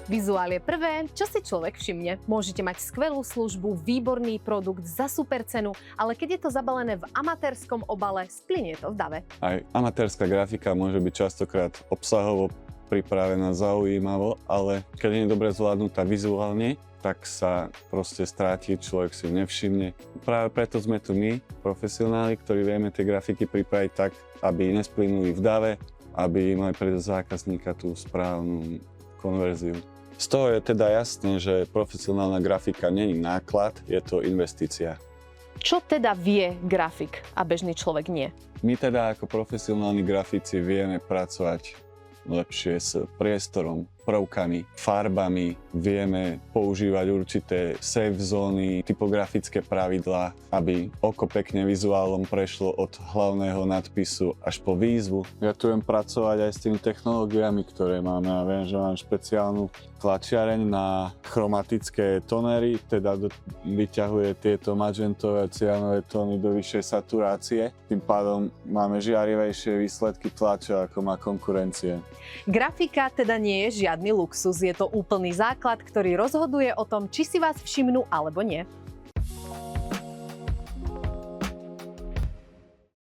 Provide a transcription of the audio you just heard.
Vizuál je prvé, čo si človek všimne. Môžete mať skvelú službu, výborný produkt za super cenu, ale keď je to zabalené v amatérskom obale, splynie to v dave. Aj amatérska grafika môže byť častokrát obsahovo pripravená zaujímavo, ale keď nie je dobre zvládnutá vizuálne, tak sa proste stráti, človek si ju nevšimne. Práve preto sme tu my, profesionáli, ktorí vieme tie grafiky pripraviť tak, aby nesplynuli v dave, aby mali pre zákazníka tú správnu konverziu. Z toho je teda jasné, že profesionálna grafika nie je náklad, je to investícia. Čo teda vie grafik a bežný človek nie? My teda ako profesionálni grafici vieme pracovať lepšie s priestorom, prvkami, farbami, vieme používať určité safe zóny, typografické pravidlá, aby oko pekne vizuálom prešlo od hlavného nadpisu až po výzvu. Ja tu viem pracovať aj s tými technológiami, ktoré máme. Ja viem, že mám špeciálnu tlačiareň na chromatické tonery, teda vyťahuje tieto magentové a cianové tóny do vyššej saturácie. Tým pádom máme žiarivejšie výsledky tlače, ako má konkurencia. Grafika teda nie je žiadny luxus, je to úplný základ, ktorý rozhoduje o tom, či si vás všimnú alebo nie.